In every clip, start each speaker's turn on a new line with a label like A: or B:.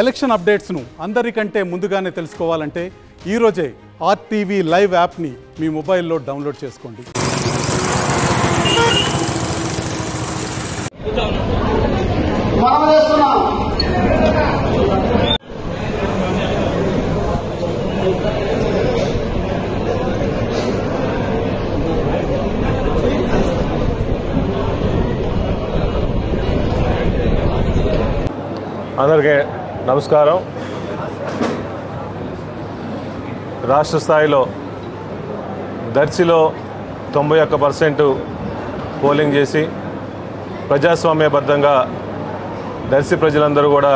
A: Election అప్డేట్స్ను అందరికంటే ముందుగానే తెలుసుకోవాలంటే ఈరోజే ఆర్టీవీ లైవ్ యాప్ని మీ మొబైల్లో డౌన్లోడ్ చేసుకోండి.
B: అందరికీ నమస్కారం. రాష్ట్ర స్థాయిలో దర్శిలో 91% పోలింగ్ చేసి ప్రజాస్వామ్యబద్ధంగా దర్శి ప్రజలందరూ కూడా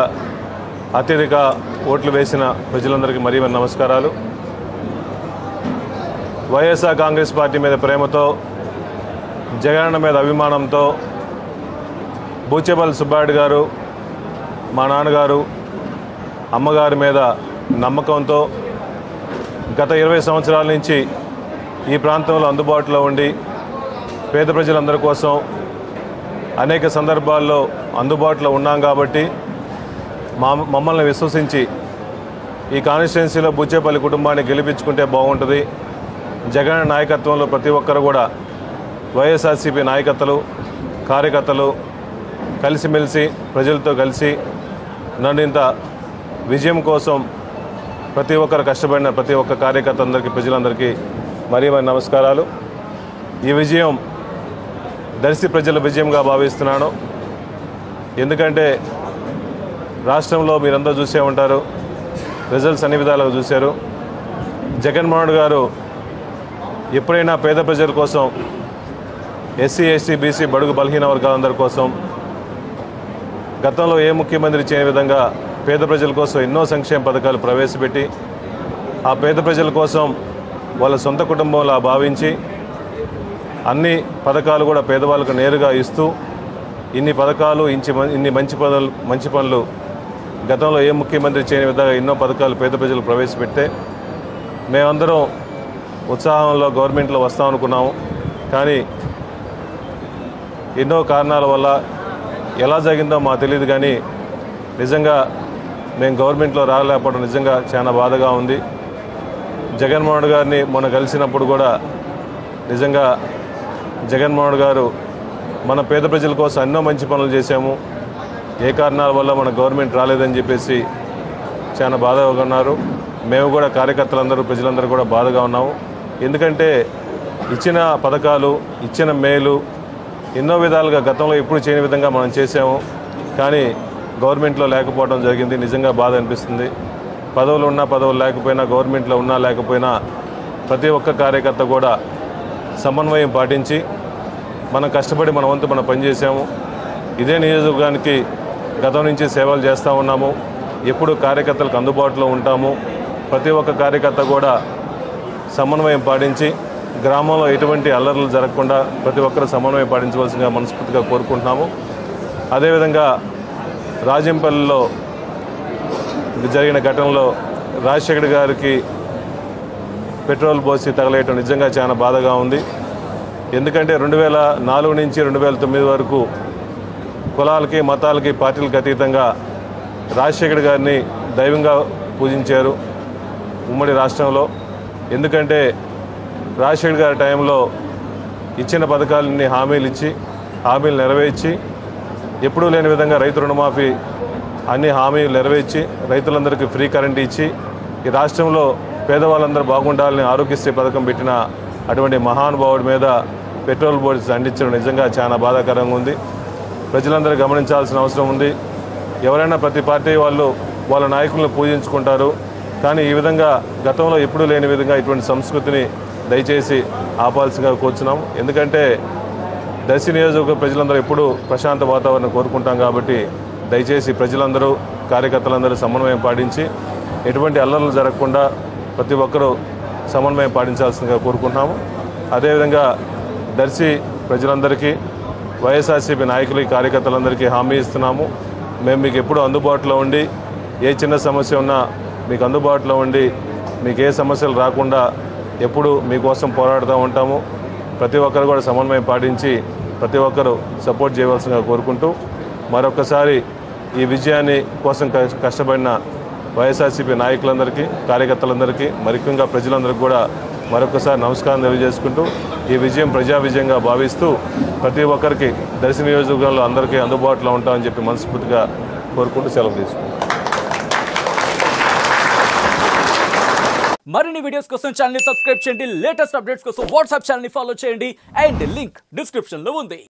B: అత్యధిక ఓట్లు వేసిన ప్రజలందరికీ మరీ నమస్కారాలు. వైఎస్ఆర్ కాంగ్రెస్ పార్టీ మీద ప్రేమతో, జగనన్న మీద అభిమానంతో బూచేపల్లి సుబ్బారెడ్డి గారు, మా నాన్నగారు, అమ్మగారి మీద నమ్మకంతో గత 20 సంవత్సరాల నుంచి ఈ ప్రాంతంలో అందుబాటులో ఉండి పేద ప్రజలందరి కోసం అనేక సందర్భాల్లో అందుబాటులో ఉన్నాం కాబట్టి మమ్మల్ని విశ్వసించి ఈ కాన్స్టిట్యున్సీలో బూచేపల్లి కుటుంబాన్ని గెలిపించుకుంటే బాగుంటుంది, జగన్ నాయకత్వంలో ప్రతి ఒక్కరు కూడా వైఎస్ఆర్సీపీ నాయకత్వాలు, కార్యకర్తలు కలిసిమెలిసి ప్రజలతో కలిసి నన్ను ఇంత విజయం కోసం ప్రతి ఒక్కరు కష్టపడిన ప్రతి ఒక్క కార్యకర్త అందరికీ, ప్రజలందరికీ మరీ నమస్కారాలు. ఈ విజయం దర్శి ప్రజల విజయంగా భావిస్తున్నాను. ఎందుకంటే రాష్ట్రంలో మీరందరూ చూసే ఉంటారు, రిజల్ట్స్ అన్ని విధాలుగా చూశారు. జగన్మోహన్ గారు ఎప్పుడైనా పేద ప్రజల కోసం, ఎస్సీ, ఎస్టీ, బీసీ, బడుగు బలహీన వర్గాలందరి కోసం గతంలో ఏ ముఖ్యమంత్రి చేయని విధంగా పేద ప్రజల కోసం ఎన్నో సంక్షేమ పథకాలు ప్రవేశపెట్టి ఆ పేద ప్రజల కోసం వాళ్ళ సొంత కుటుంబంలా భావించి అన్ని పథకాలు కూడా పేదవాళ్ళకు నేరుగా ఇస్తూ ఇన్ని పథకాలు, ఇన్ని మంచి పనులు గతంలో ఏ ముఖ్యమంత్రి చేయని విధంగా ఎన్నో పథకాలు పేద ప్రజలు ప్రవేశపెడితే మేమందరం ఉత్సాహంలో గవర్నమెంట్లో వస్తామనుకున్నాము. కానీ ఎన్నో కారణాల వల్ల ఎలా జరిగిందో మాకు తెలియదు. కానీ నిజంగా మేము గవర్నమెంట్లో రాలేకపోవడం నిజంగా చాలా బాధగా ఉంది. జగన్మోహన్ గారిని మొన్న కలిసినప్పుడు కూడా నిజంగా జగన్మోహన్ గారు మన పేద ప్రజల కోసం ఎన్నో మంచి పనులు చేశాము, ఏ కారణాల వల్ల మన గవర్నమెంట్ రాలేదని చెప్పేసి చాలా బాధగా ఉన్నారు. మేము కూడా కార్యకర్తలందరూ, ప్రజలందరూ కూడా బాధగా ఉన్నాము. ఎందుకంటే ఇచ్చిన పథకాలు, ఇచ్చిన మేలు ఎన్నో విధాలుగా గతంలో ఎప్పుడు చేయని విధంగా మనం చేసాము. కానీ గవర్నమెంట్లో లేకపోవడం జరిగింది. నిజంగా బాధ అనిపిస్తుంది. పదవులు ఉన్నా, పదవులు లేకపోయినా, గవర్నమెంట్లో ఉన్నా లేకపోయినా ప్రతి ఒక్క కార్యకర్త కూడా సమన్వయం పాటించి మనం కష్టపడి మన వంతు మనం పనిచేసాము. ఇదే నియోజకవర్గానికి గతం నుంచి సేవలు చేస్తూ ఉన్నాము. ఎప్పుడు కార్యకర్తలకు అందుబాటులో ఉంటాము. ప్రతి ఒక్క కార్యకర్త కూడా సమన్వయం పాటించి గ్రామంలో ఎటువంటి అల్లర్లు జరగకుండా ప్రతి ఒక్కరు సమన్వయం పాటించవలసిందిగా మనస్ఫూర్తిగా కోరుకుంటున్నాము. అదేవిధంగా రాజంపల్లిలో జరిగిన ఘటనలో రాజశేఖర్ గారికి పెట్రోల్ పోసి తగలేయటం నిజంగా చాలా బాధగా ఉంది. ఎందుకంటే 2004 నుంచి 2009 వరకు కులాలకి, మతాలకి, పార్టీలకు అతీతంగా రాజశేఖర్ గారిని దైవంగా పూజించారు ఉమ్మడి రాష్ట్రంలో. ఎందుకంటే రాజశేఖర్ గారి టైంలో ఇచ్చిన పథకాలన్నీ హామీలు నెరవేర్చి ఎప్పుడూ లేని విధంగా రైతు రుణమాఫీ అన్ని హామీలు నెరవేర్చి రైతులందరికీ ఫ్రీ కరెంట్ ఇచ్చి ఈ రాష్ట్రంలో పేదవాళ్ళందరూ బాగుండాలని ఆరోగ్యశ్రీ పథకం పెట్టిన అటువంటి మహానుభావుడి మీద పెట్రోల్ పోసి అందించడం నిజంగా చాలా బాధాకరంగా ఉంది. ప్రజలందరూ గమనించాల్సిన అవసరం ఉంది. ఎవరైనా ప్రతి పార్టీ వాళ్ళు వాళ్ళ నాయకులను పూజించుకుంటారు. కానీ ఈ విధంగా గతంలో ఎప్పుడూ లేని విధంగా ఇటువంటి సంస్కృతిని దయచేసి ఆపాల్సిందిగా కోరుచున్నాం. ఎందుకంటే దర్శి నియోజకవర్గ ప్రజలందరూ ఎప్పుడూ ప్రశాంత వాతావరణం కోరుకుంటాం కాబట్టి దయచేసి ప్రజలందరూ, కార్యకర్తలందరూ సమన్వయం పాటించి ఎటువంటి అల్లర్లు జరగకుండా ప్రతి ఒక్కరూ సమన్వయం పాటించాల్సిందిగా కోరుకుంటున్నాము. అదేవిధంగా దర్శి ప్రజలందరికీ, వైఎస్ఆర్సీపీ నాయకులకి, కార్యకర్తలందరికీ హామీ ఇస్తున్నాము. మేము మీకు ఎప్పుడూ అందుబాటులో ఉండి ఏ చిన్న సమస్య ఉన్నా మీకు అందుబాటులో ఉండి మీకు ఏ సమస్యలు రాకుండా ఎప్పుడు మీకోసం పోరాడుతూ ఉంటాము. ప్రతి ఒక్కరు కూడా సమన్వయం పాటించి ప్రతి ఒక్కరూ సపోర్ట్ చేయవలసిందిగా కోరుకుంటూ మరొకసారి ఈ విజయాన్ని కోసం కష్టపడిన వైఎస్ఆర్సీపీ నాయకులందరికీ, కార్యకర్తలందరికీ, ముఖ్యంగా ప్రజలందరికీ కూడా మరొకసారి నమస్కారం తెలియజేసుకుంటూ ఈ విజయం ప్రజా విజయంగా భావిస్తూ ప్రతి ఒక్కరికి దర్శి నియోజకవర్గంలో అందరికీ అందుబాటులో ఉంటామని చెప్పి మనస్ఫూర్తిగా కోరుకుంటూ సెలవు తీసుకుంటాం.
C: మరిన్ని వీడియోస్ కోసం ఛానల్ ని సబ్స్క్రైబ్ చేయండి. లేటెస్ట్ అప్డేట్స్ కోసం వాట్సాప్ ఛానల్ ని ఫాలో చేయండి. అండ్ లింక్ డిస్క్రిప్షన్ లో ఉంది.